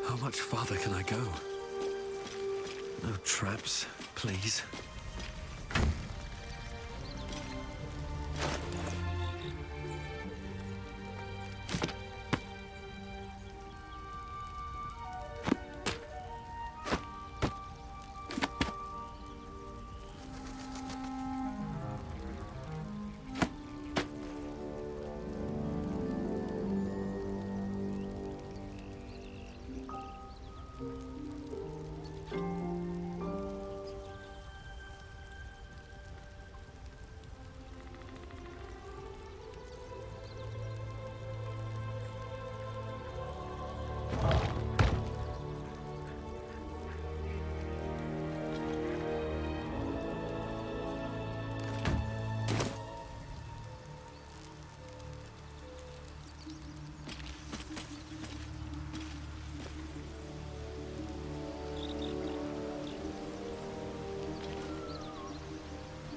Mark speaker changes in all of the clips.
Speaker 1: How much farther can I go? No traps, please.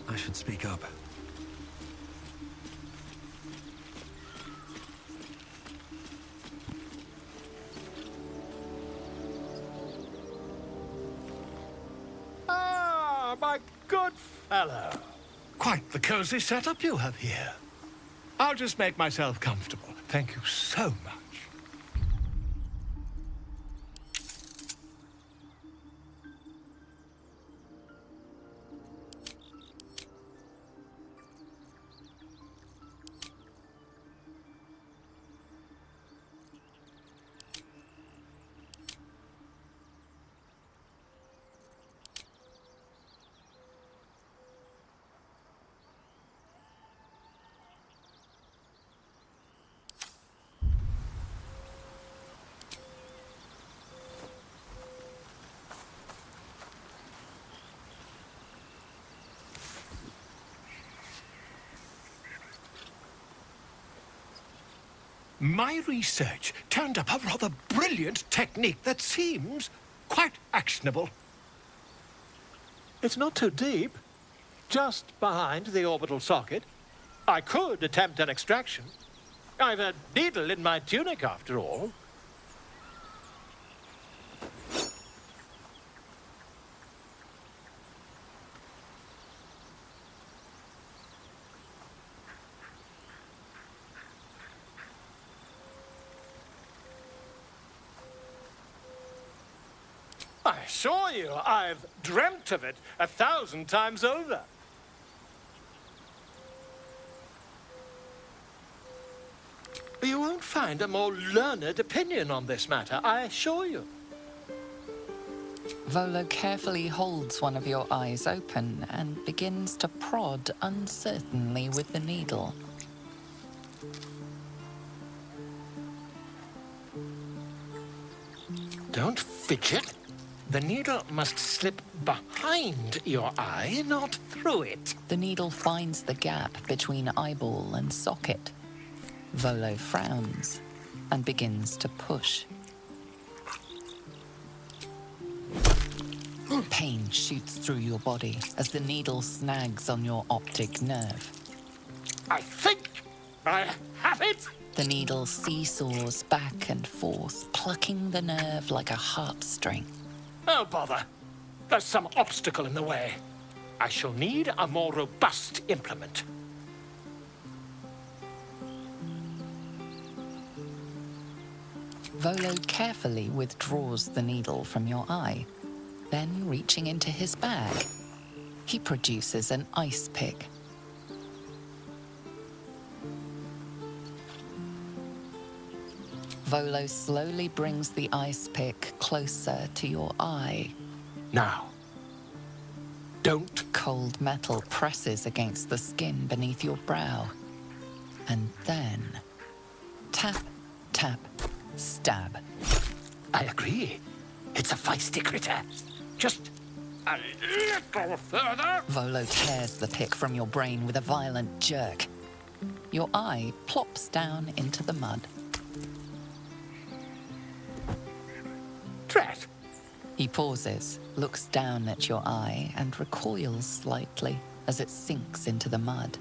Speaker 1: I should speak up.
Speaker 2: Ah, my good fellow. Quite the cozy setup you have here. I'll just make myself comfortable. Thank you so much. My research turned up a rather brilliant technique that seems quite actionable. It's not too deep, just behind the orbital socket. I could attempt an extraction. I've a needle in my tunic, after all. I assure you, I've dreamt of it 1,000 times over. You won't find a more learned opinion on this matter, I assure you.
Speaker 3: Volo carefully holds one of your eyes open and begins to prod uncertainly with the needle.
Speaker 2: Don't fidget. The needle must slip behind your eye, not through it.
Speaker 3: The needle finds the gap between eyeball and socket. Volo frowns and begins to push. Pain shoots through your body as the needle snags on your optic nerve.
Speaker 2: I think I have it.
Speaker 3: The needle seesaws back and forth, plucking the nerve like a heartstring.
Speaker 2: Oh, bother. There's some obstacle in the way. I shall need a more robust implement.
Speaker 3: Volo carefully withdraws the needle from your eye. Then, reaching into his bag, he produces an ice pick. Volo slowly brings the ice pick closer to your eye.
Speaker 2: Now, don't.
Speaker 3: Cold metal presses against the skin beneath your brow. And then, tap, tap, stab.
Speaker 2: I agree. It's a feisty critter. Just a little further.
Speaker 3: Volo tears the pick from your brain with a violent jerk. Your eye plops down into the mud.
Speaker 2: Drat.
Speaker 3: He pauses, looks down at your eye, and recoils slightly as it sinks into the mud.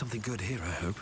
Speaker 1: Something good here, I hope.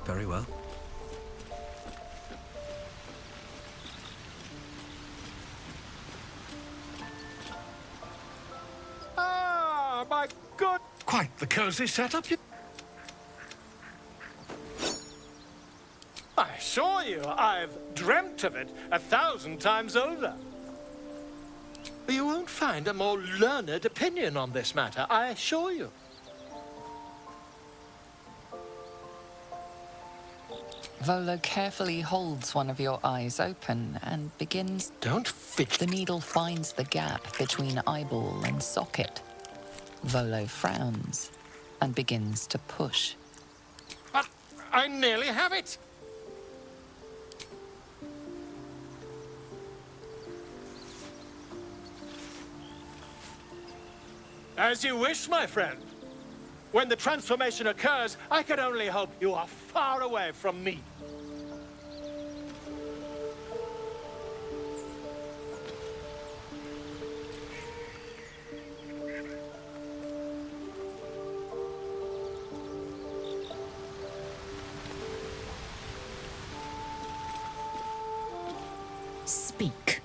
Speaker 1: Very well.
Speaker 2: Ah, my good. Quite the cozy setup. I assure you, I've dreamt of it 1,000 times over. You won't find a more learned opinion on this matter, I assure you.
Speaker 3: Volo carefully holds one of your eyes open and begins...
Speaker 2: Don't fidget.
Speaker 3: The needle finds the gap between eyeball and socket. Volo frowns and begins to push.
Speaker 2: But I nearly have it. As you wish, my friend. When the transformation occurs, I can only hope you are far away from me.
Speaker 4: Speak.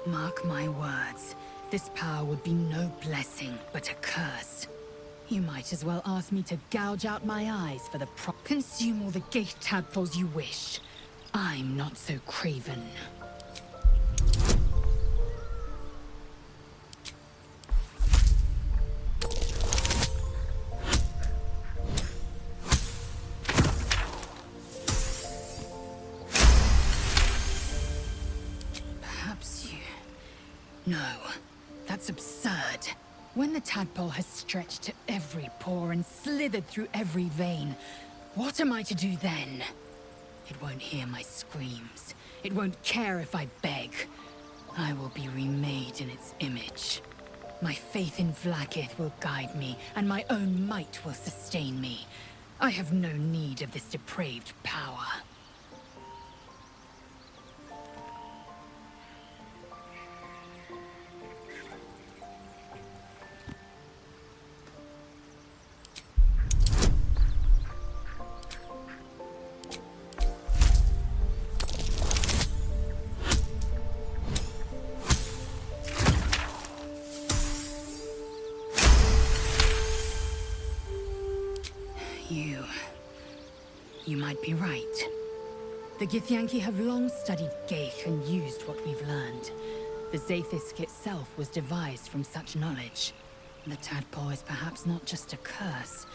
Speaker 4: Mark my words. This power would be no blessing, but a curse. You might as well ask me to gouge out my eyes for the consume all the gate tadpoles you wish. I'm not so craven. No, that's absurd. When the tadpole has stretched to every pore and slithered through every vein, what am I to do then? It won't hear my screams. It won't care if I beg. I will be remade in its image. My faith in Vlaakith will guide me, and my own might will sustain me. I have no need of this depraved power. You might be right. The Githyanki have long studied Geich and used what we've learned. The Zaithisk itself was devised from such knowledge. The tadpole is perhaps not just a curse,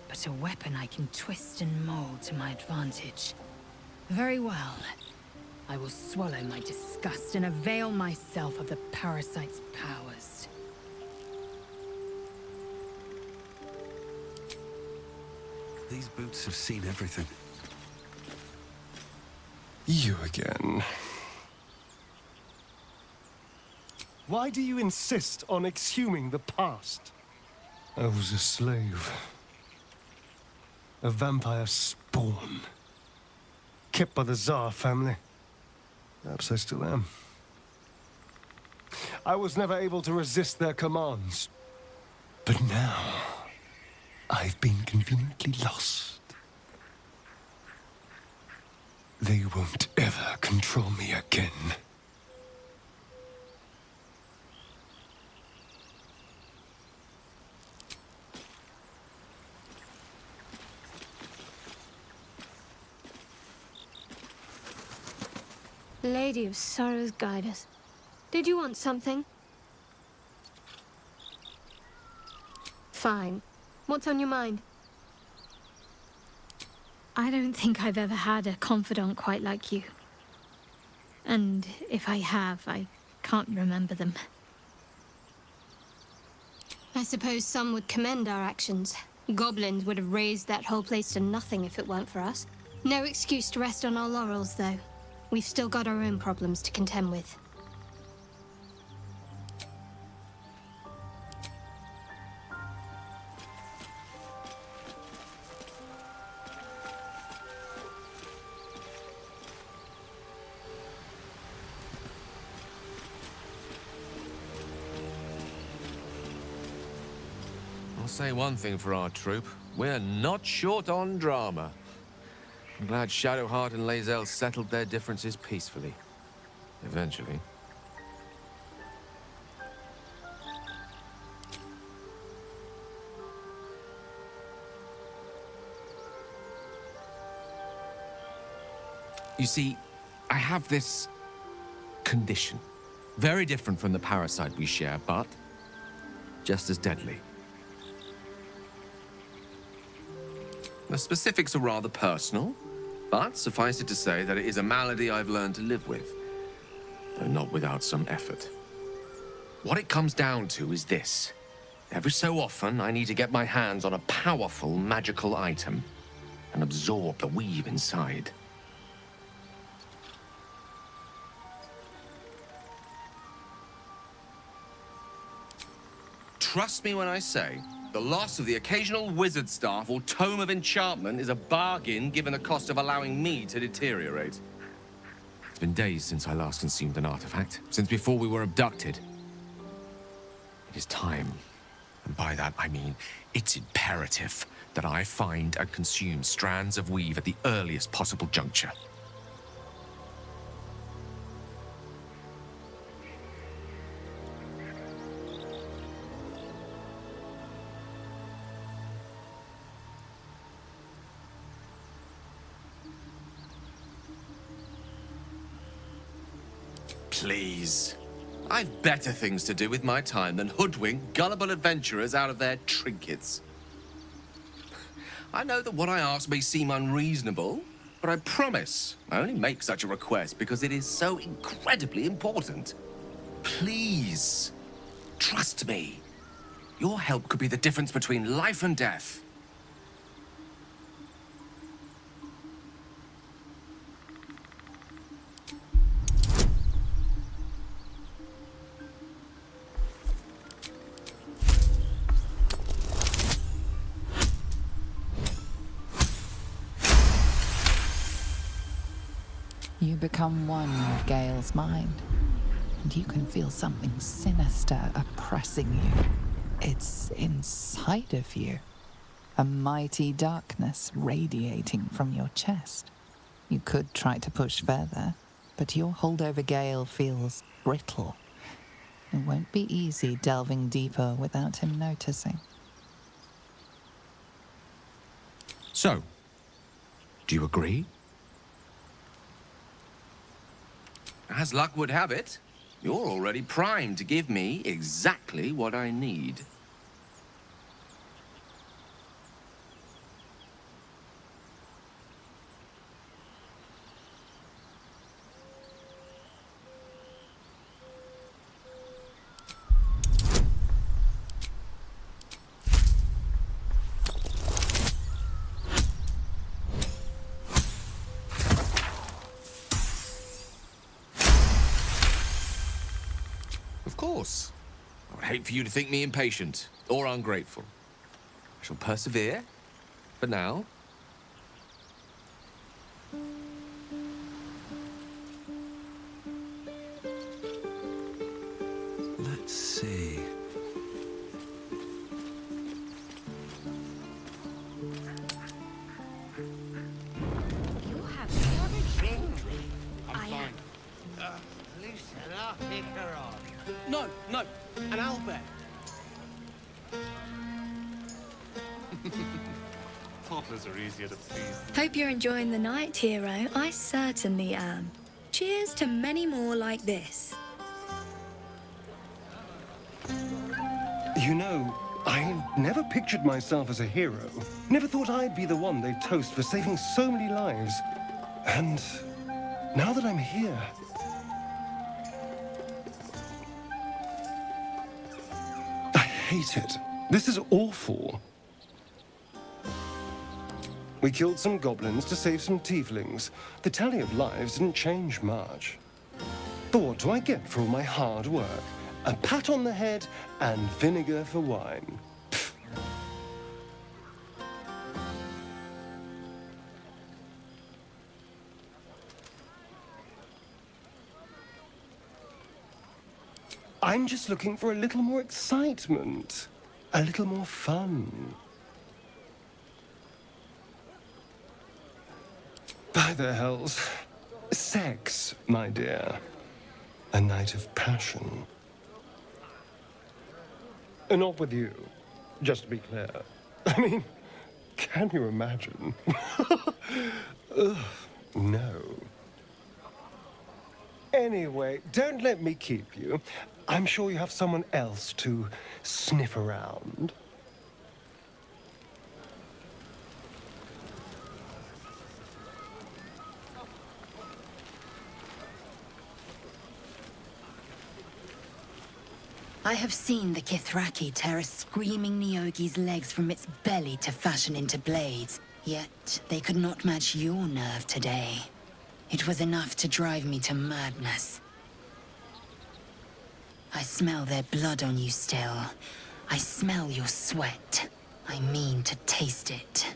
Speaker 4: but a weapon I can twist and mold to my advantage. Very well. I will swallow my disgust and avail myself of the parasite's powers.
Speaker 1: These boots have seen everything.
Speaker 5: You again. Why do you insist on exhuming the past? I was a slave. A vampire spawn. Kept by the Tsar family. Perhaps I still am. I was never able to resist their commands. But now, I've been conveniently lost. They won't ever control me again.
Speaker 6: Lady of Sorrows, guide us. Did you want something? Fine. What's on your mind?
Speaker 7: I don't think I've ever had a confidant quite like you. And if I have, I can't remember them.
Speaker 6: I suppose some would commend our actions. Goblins would have razed that whole place to nothing if it weren't for us. No excuse to rest on our laurels, though. We've still got our own problems to contend with.
Speaker 8: I'll say one thing for our troop. We're not short on drama. I'm glad Shadowheart and Lae'zel settled their differences peacefully. Eventually. You see, I have this condition. Very different from the parasite we share, but just as deadly. The specifics are rather personal, but suffice it to say that it is a malady I've learned to live with, though not without some effort. What it comes down to is this. Every so often, I need to get my hands on a powerful magical item and absorb the weave inside. Trust me when I say, the loss of the occasional wizard staff or tome of enchantment is a bargain given the cost of allowing me to deteriorate. It's been days since I last consumed an artifact, since before we were abducted. It is time, and by that I mean it's imperative that I find and consume strands of weave at the earliest possible juncture. Please. I've better things to do with my time than hoodwink gullible adventurers out of their trinkets. I know that what I ask may seem unreasonable, but I promise I only make such a request because it is so incredibly important. Please, trust me. Your help could be the difference between life and death.
Speaker 3: You become one with Gale's mind, and you can feel something sinister oppressing you. It's inside of you, a mighty darkness radiating from your chest. You could try to push further, but your hold over Gale feels brittle. It won't be easy delving deeper without him noticing.
Speaker 8: So, do you agree? As luck would have it, you're already primed to give me exactly what I need. Of course. I would hate for you to think me impatient or ungrateful. I shall persevere for now.
Speaker 1: Let's see.
Speaker 8: No, no, an owlbear.
Speaker 9: Toddlers are easier to please.
Speaker 10: Hope you're enjoying the night, hero. I certainly am. Cheers to many more like this.
Speaker 5: You know, I never pictured myself as a hero. Never thought I'd be the one they'd toast for saving so many lives. And now that I'm here... I hate it. This is awful. We killed some goblins to save some tieflings. The tally of lives didn't change much. But what do I get for all my hard work? A pat on the head and vinegar for wine. Pfft. I'm just looking for a little more excitement, a little more fun. By the hells. Sex, my dear. A night of passion. Not with you, just to be clear. I mean, can you imagine? Ugh, no. Anyway, don't let me keep you. I'm sure you have someone else to sniff around.
Speaker 4: I have seen the Kithraki tear a screaming Neogi's legs from its belly to fashion into blades. Yet they could not match your nerve today. It was enough to drive me to madness. I smell their blood on you still. I smell your sweat. I mean to taste it.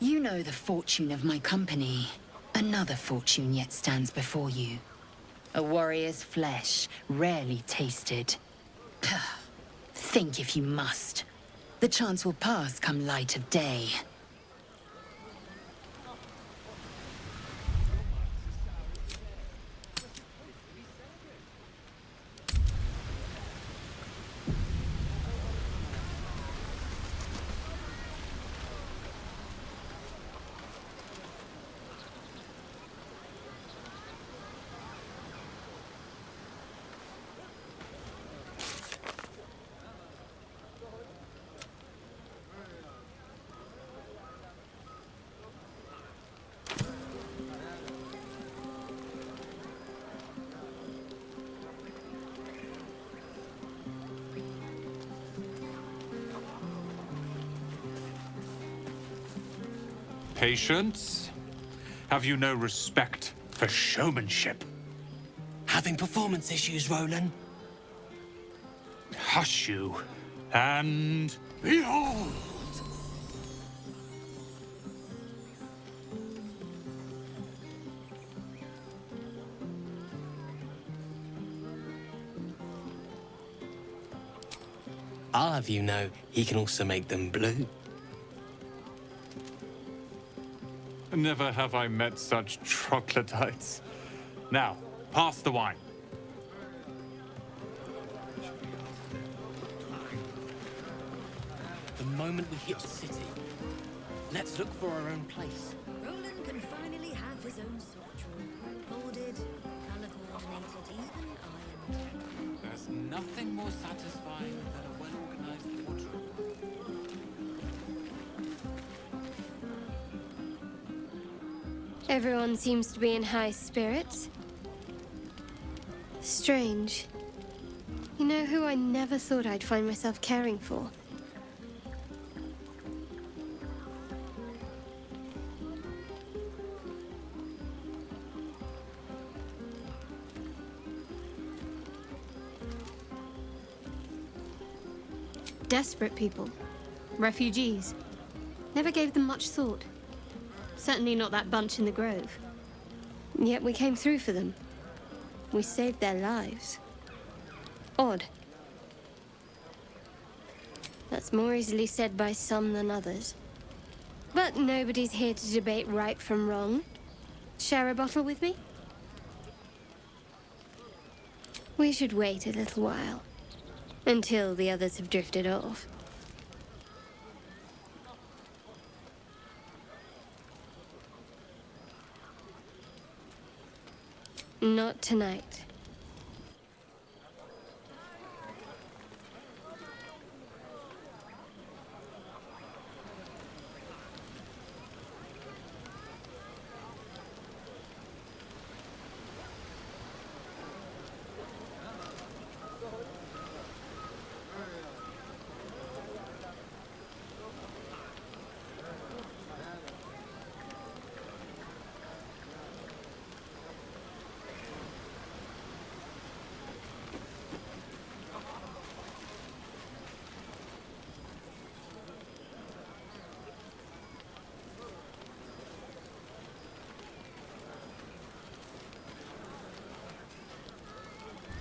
Speaker 4: You know the fortune of my company. Another fortune yet stands before you. A warrior's flesh, rarely tasted. Think if you must. The chance will pass come light of day.
Speaker 9: Patience? Have you no respect for showmanship?
Speaker 8: Having performance issues, Roland?
Speaker 9: Hush you, and behold!
Speaker 8: I'll have you know, he can also make them blue.
Speaker 9: Never have I met such troglodytes. Now, pass the wine.
Speaker 8: The moment we hit the city, let's look for our own place.
Speaker 10: Roland can finally have his own soft room. Molded, color-coordinated, even ironed.
Speaker 9: There's nothing more satisfying than a well-organized wardrobe.
Speaker 6: Everyone seems to be in high spirits. Strange. You know who I never thought I'd find myself caring for? Desperate people. Refugees. Never gave them much thought. Certainly not that bunch in the grove. Yet we came through for them. We saved their lives. Odd. That's more easily said by some than others. But nobody's here to debate right from wrong. Share a bottle with me? We should wait a little while. Until the others have drifted off. Not tonight.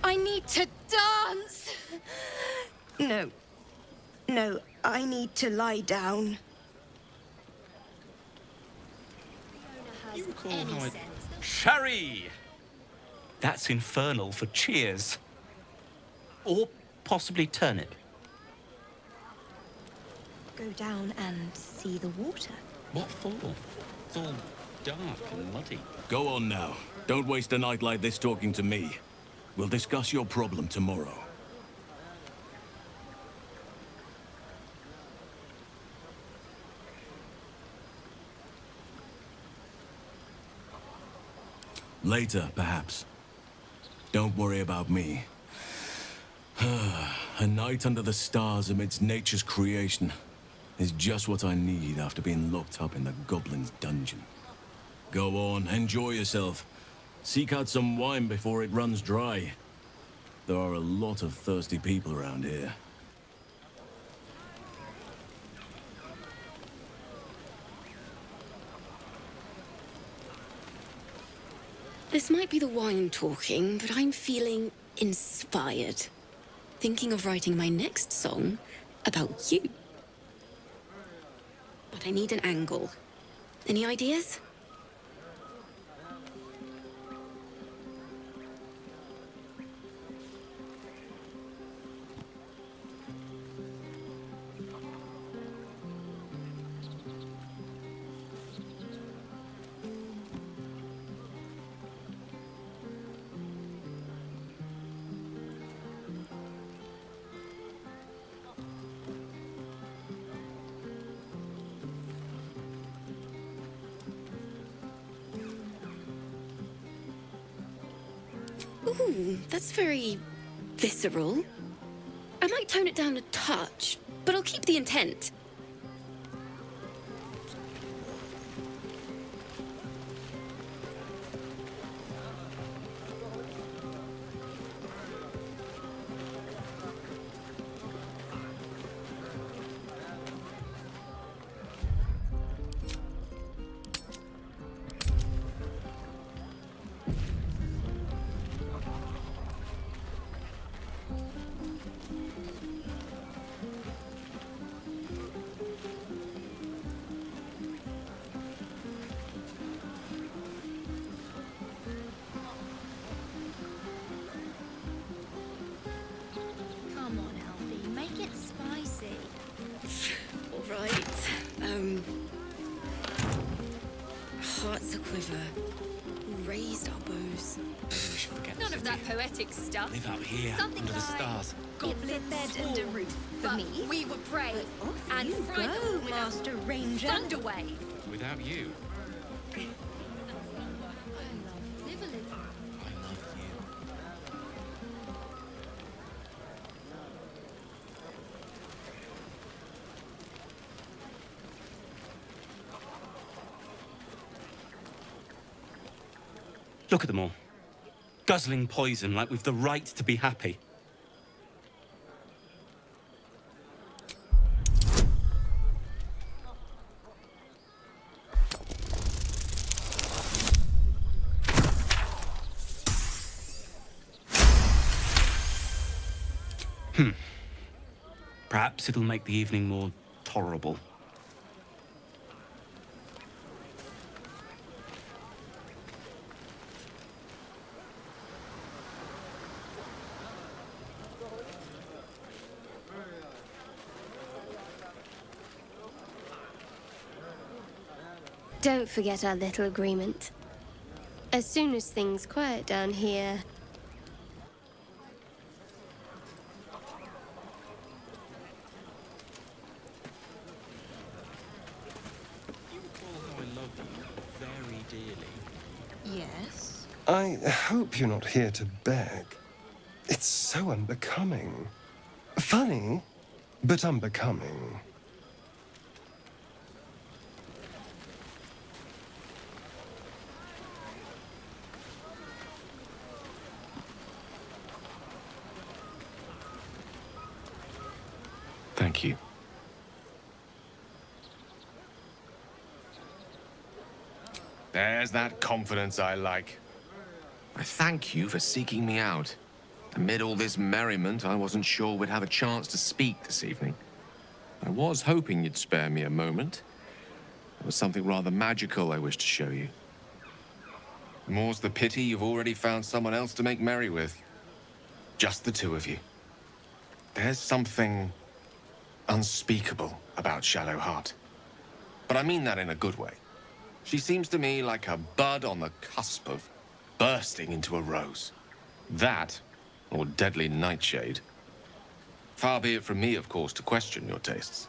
Speaker 10: I need to dance!
Speaker 11: No. No, I need to lie down.
Speaker 12: You recall how I... Sherry! That's infernal for cheers. Or possibly turnip.
Speaker 10: Go down and see the water.
Speaker 12: What for? It's all dark and muddy.
Speaker 13: Go on now. Don't waste a night like this talking to me. We'll discuss your problem tomorrow. Later, perhaps. Don't worry about me. A night under the stars amidst nature's creation is just what I need after being locked up in the goblin's dungeon. Go on, enjoy yourself. Seek out some wine before it runs dry. There are a lot of thirsty people around here.
Speaker 10: This might be the wine talking, but I'm feeling inspired. Thinking of writing my next song about you. But I need an angle. Any ideas? Ooh, that's very visceral. I might tone it down a touch, but I'll keep the intent. Hearts a quiver. We raised our bows.
Speaker 12: We should forget
Speaker 14: None of that poetic stuff.
Speaker 12: Live out here,
Speaker 14: Something
Speaker 12: under the
Speaker 14: like
Speaker 12: stars.
Speaker 14: Goblin
Speaker 10: It's a bed and a roof for
Speaker 14: but
Speaker 10: me.
Speaker 14: we were brave and
Speaker 11: You
Speaker 14: frightened
Speaker 11: go,
Speaker 14: with
Speaker 11: Master Ranger.
Speaker 14: Thunderwave.
Speaker 12: Without you,
Speaker 14: Live a little.
Speaker 12: I love you. Look at them all. Guzzling poison like we've the right to be happy. Perhaps it'll make the evening more tolerable.
Speaker 6: Don't forget our little agreement. As soon as things quiet down here...
Speaker 14: Yes?
Speaker 5: I hope you're not here to beg. It's so unbecoming. Funny, but unbecoming.
Speaker 8: Thank you. There's that confidence I like. I thank you for seeking me out. Amid all this merriment, I wasn't sure we'd have a chance to speak this evening. I was hoping you'd spare me a moment. There was something rather magical I wished to show you. More's the pity you've already found someone else to make merry with. Just the two of you. There's something unspeakable about Shadowheart. But I mean that in a good way. She seems to me like a bud on the cusp of bursting into a rose. That, or deadly nightshade. Far be it from me, of course, to question your tastes.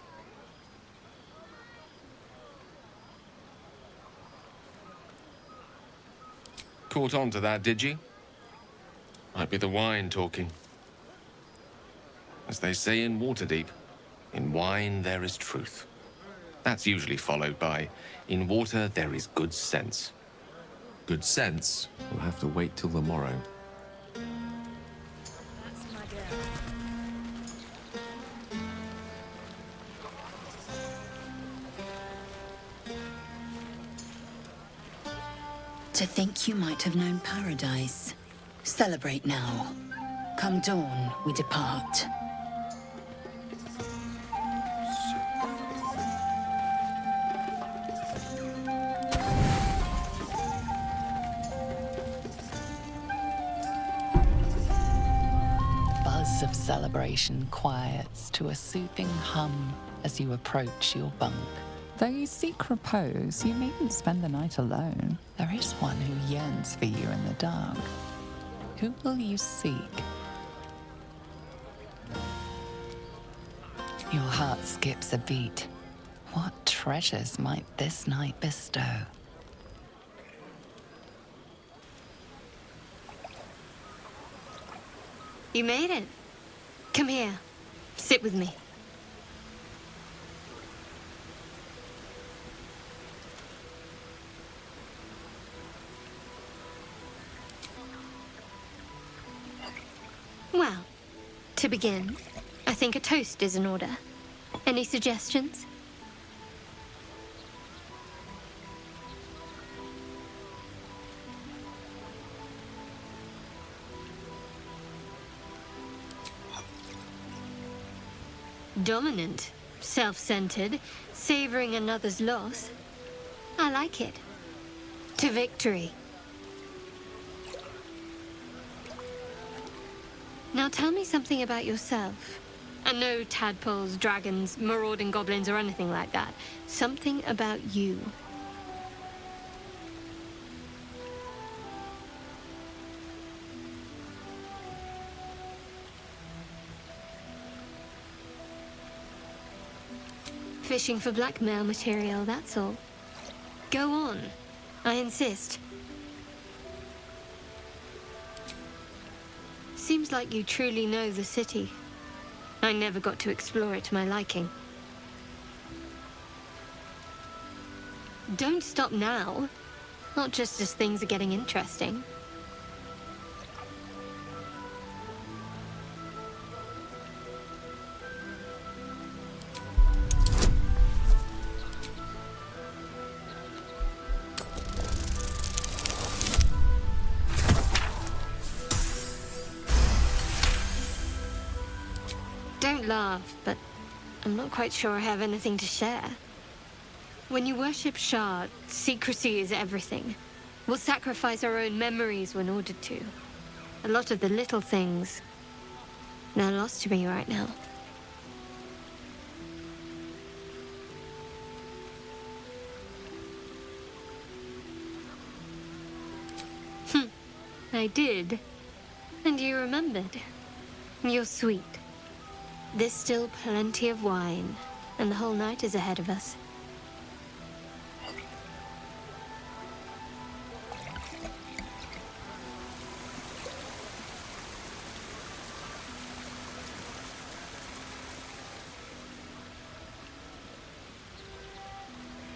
Speaker 8: Caught on to that, did you? Might be the wine talking. As they say in Waterdeep, in wine there is truth. That's usually followed by, in water there is good sense. Good sense will have to wait till the morrow.
Speaker 14: That's my girl.
Speaker 4: To think you might have known paradise. Celebrate now. Come dawn, we depart.
Speaker 3: Buzz of celebration quiets to a soothing hum as you approach your bunk. Though you seek repose, you needn't spend the night alone. There is one who yearns for you in the dark. Who will you seek? Your heart skips a beat. What treasures might this night bestow?
Speaker 6: You made it. Come here. Sit with me. Well, to begin, I think a toast is in order. Any suggestions? Dominant, self-centered, savoring another's loss. I like it. To victory. Now tell me something about yourself. And no tadpoles, dragons, marauding goblins, or anything like that. Something about you. Fishing for blackmail material, that's all. Go on. I insist. Seems like you truly know the city. I never got to explore it to my liking. Don't stop now. Not just as things are getting interesting. Don't laugh, but I'm not quite sure I have anything to share. When you worship Shard, secrecy is everything. We'll sacrifice our own memories when ordered to. A lot of the little things, they're lost to me right now. I did. And you remembered. You're sweet. There's still plenty of wine, and the whole night is ahead of us.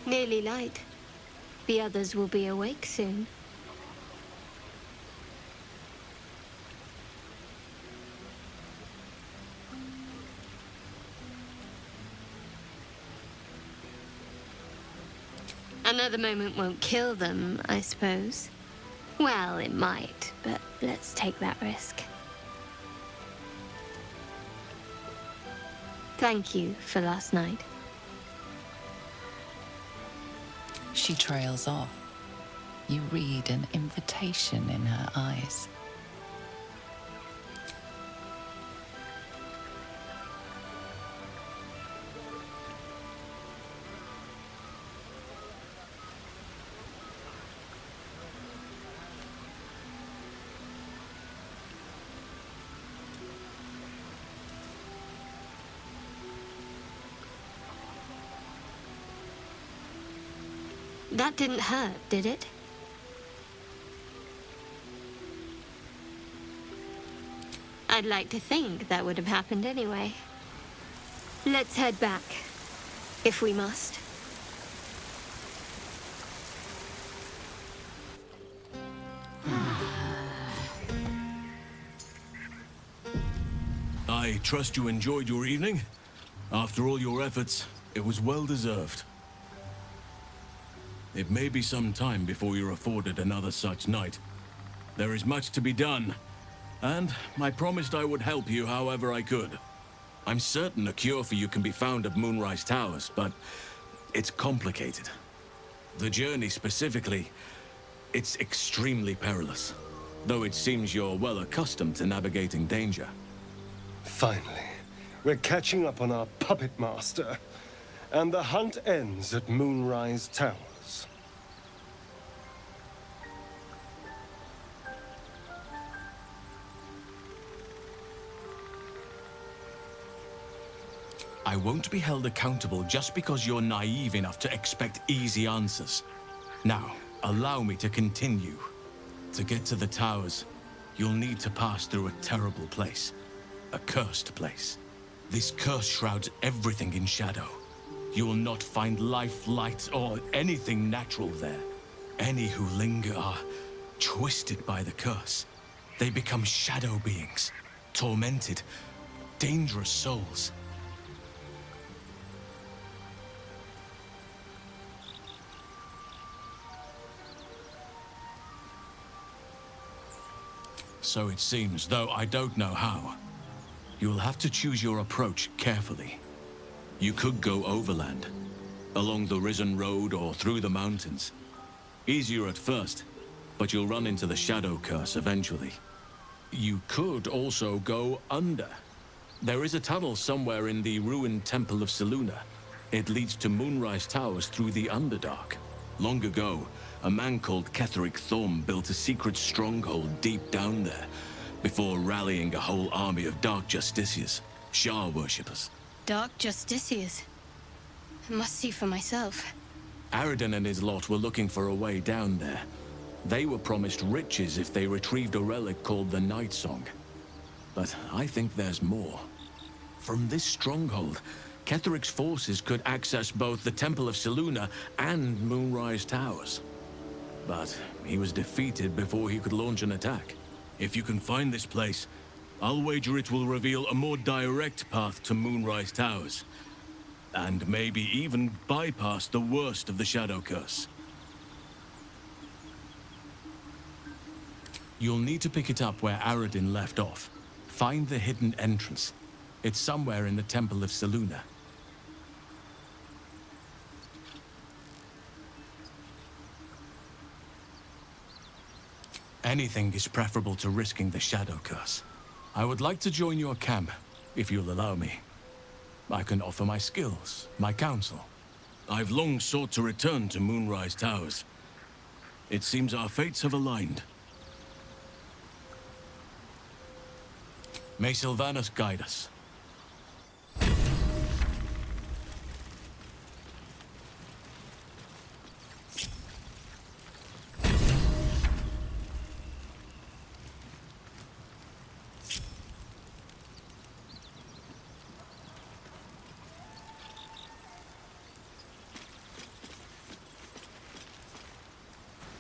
Speaker 6: Nearly light. The others will be awake soon. Another moment won't kill them, I suppose. Well, it might, but let's take that risk. Thank you for last night.
Speaker 3: She trails off. You read an invitation in her eyes.
Speaker 6: That didn't hurt, did it? I'd like to think that would have happened anyway. Let's head back, if we must.
Speaker 13: I trust you enjoyed your evening. After all your efforts, it was well deserved. It may be some time before you're afforded another such night. There is much to be done, and I promised I would help you however I could. I'm certain a cure for you can be found at Moonrise Towers, but it's complicated. The journey specifically, it's extremely perilous, though it seems you're well accustomed to navigating danger.
Speaker 5: Finally, we're catching up on our puppet master, and the hunt ends at Moonrise Towers.
Speaker 13: I won't be held accountable just because you're naive enough to expect easy answers. Now, allow me to continue. To get to the towers, you'll need to pass through a terrible place. A cursed place. This curse shrouds everything in shadow. You will not find life, light, or anything natural there. Any who linger are twisted by the curse. They become shadow beings, tormented, dangerous souls. So it seems, though I don't know how. You'll have to choose your approach carefully. You could go overland, along the Risen Road or through the mountains. Easier at first, but you'll run into the Shadow Curse eventually. You could also go under. There is a tunnel somewhere in the ruined Temple of Selûne. It leads to Moonrise Towers through the Underdark. Long ago, a man called Ketheric Thorm built a secret stronghold deep down there, before rallying a whole army of Dark Justiciars, Shah worshippers.
Speaker 6: Dark Justiciars. I must see for myself.
Speaker 13: Aradin and his lot were looking for a way down there. They were promised riches if they retrieved a relic called the Night Song. But I think there's more. From this stronghold, Ketheric's forces could access both the Temple of Selûne and Moonrise Towers. But he was defeated before he could launch an attack. If you can find this place, I'll wager it will reveal a more direct path to Moonrise Towers. And maybe even bypass the worst of the Shadow Curse. You'll need to pick it up where Aradin left off. Find the hidden entrance. It's somewhere in the Temple of Selûne. Anything is preferable to risking the Shadow Curse. I would like to join your camp, if you'll allow me. I can offer my skills, my counsel. I've long sought to return to Moonrise Towers. It seems our fates have aligned. May Sylvanus guide us.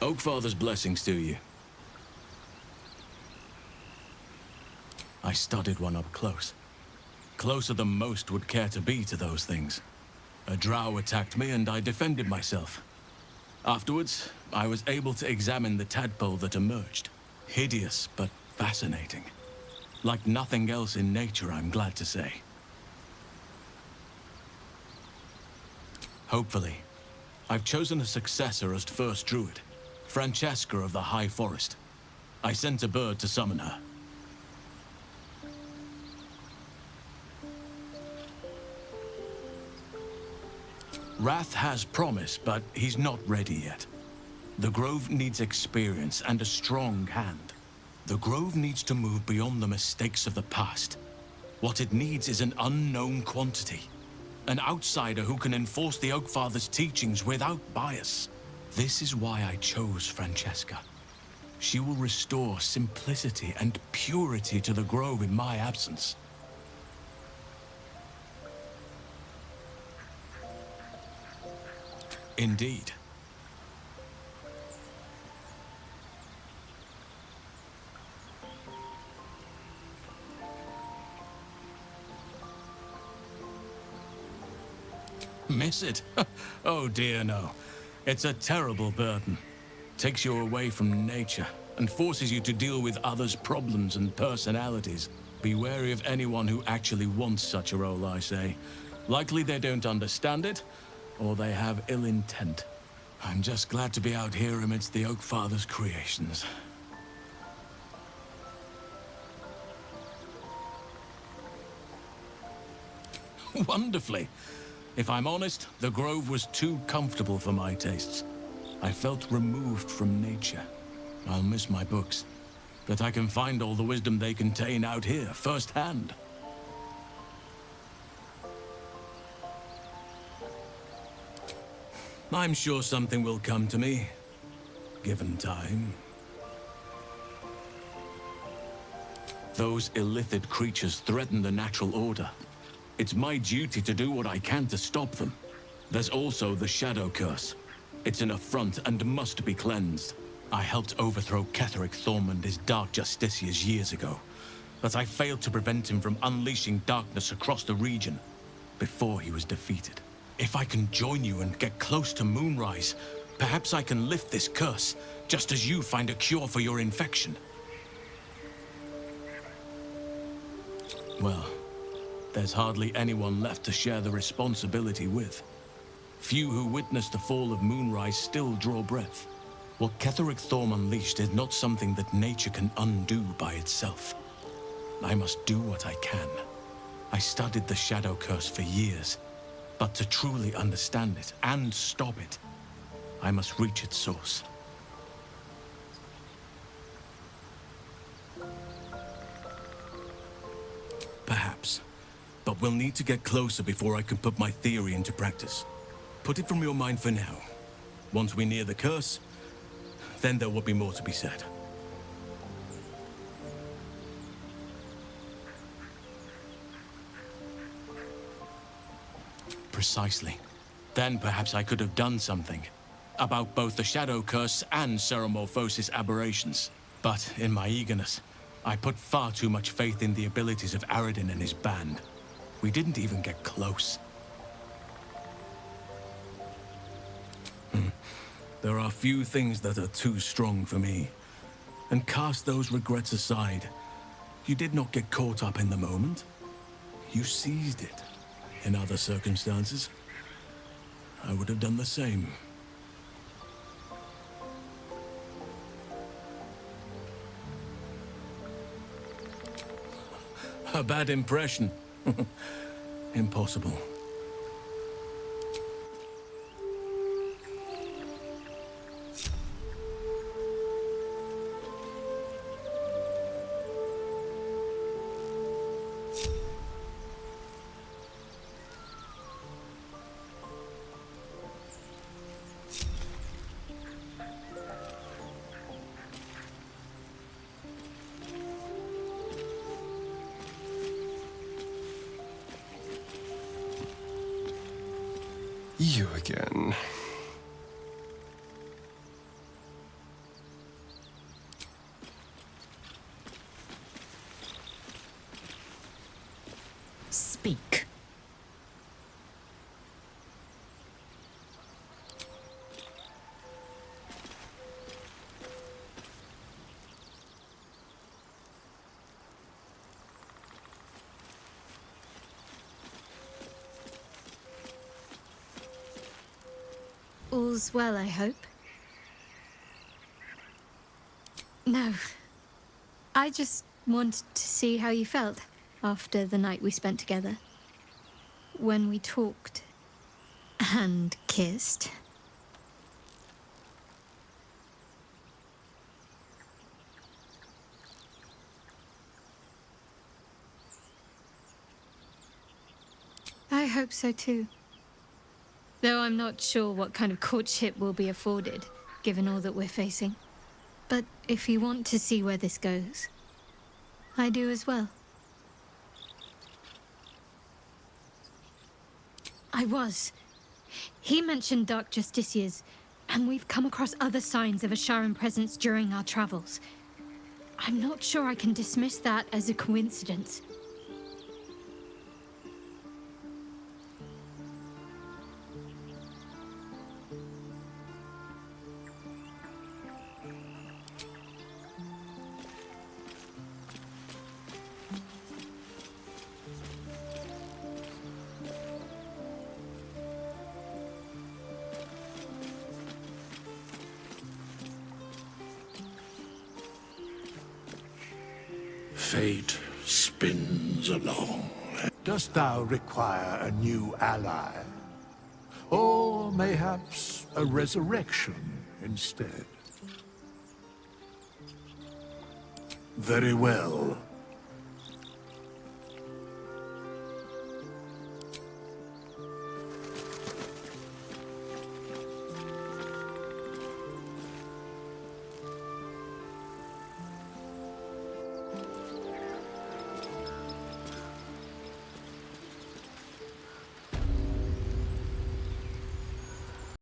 Speaker 13: Oakfather's blessings to you. I studied one up close. Closer than most would care to be to those things. A drow attacked me and I defended myself. Afterwards, I was able to examine the tadpole that emerged. Hideous, but fascinating. Like nothing else in nature, I'm glad to say. Hopefully, I've chosen a successor as first druid. Francesca of the High Forest. I sent a bird to summon her. Wrath has promise, but he's not ready yet. The Grove needs experience and a strong hand. The Grove needs to move beyond the mistakes of the past. What it needs is an unknown quantity. An outsider who can enforce the Oakfather's teachings without bias. This is why I chose Francesca. She will restore simplicity and purity to the Grove in my absence. Indeed. Miss it? Oh dear, no. It's a terrible burden. Takes you away from nature and forces you to deal with others' problems and personalities. Be wary of anyone who actually wants such a role, I say. Likely they don't understand it, or they have ill intent. I'm just glad to be out here amidst the Oakfather's creations. Wonderfully. If I'm honest, the Grove was too comfortable for my tastes. I felt removed from nature. I'll miss my books, but I can find all the wisdom they contain out here, firsthand. I'm sure something will come to me, given time. Those illithid creatures threaten the natural order. It's my duty to do what I can to stop them. There's also the Shadow Curse. It's an affront and must be cleansed. I helped overthrow Ketheric Thorm and his Dark Justiciars years ago, but I failed to prevent him from unleashing darkness across the region before he was defeated. If I can join you and get close to Moonrise, perhaps I can lift this curse, just as you find a cure for your infection. Well, there's hardly anyone left to share the responsibility with. Few who witnessed the fall of Moonrise still draw breath. What Ketheric Thorm unleashed is not something that nature can undo by itself. I must do what I can. I studied the Shadow Curse for years, but to truly understand it and stop it, I must reach its source. Perhaps. But we'll need to get closer before I can put my theory into practice. Put it from your mind for now. Once we near the curse, then there will be more to be said. Precisely. Then perhaps I could have done something about both the Shadow Curse and Ceremorphosis aberrations. But in my eagerness, I put far too much faith in the abilities of Aradin and his band. We didn't even get close. There are few things that are too strong for me. And cast those regrets aside, you did not get caught up in the moment. You seized it. In other circumstances, I would have done the same. A bad impression. Impossible.
Speaker 5: You again.
Speaker 4: Speak.
Speaker 7: All's well, I hope. No. I just wanted to see how you felt after the night we spent together. When we talked and kissed. I hope so too. Though I'm not sure what kind of courtship will be afforded, given all that we're facing. But if you want to see where this goes, I do as well. I was. He mentioned Dark Justiciars, and we've come across other signs of a Sharon presence during our travels. I'm not sure I can dismiss that as a coincidence.
Speaker 15: Fate spins along. Dost thou require a new ally? Or mayhaps a resurrection instead? Very well.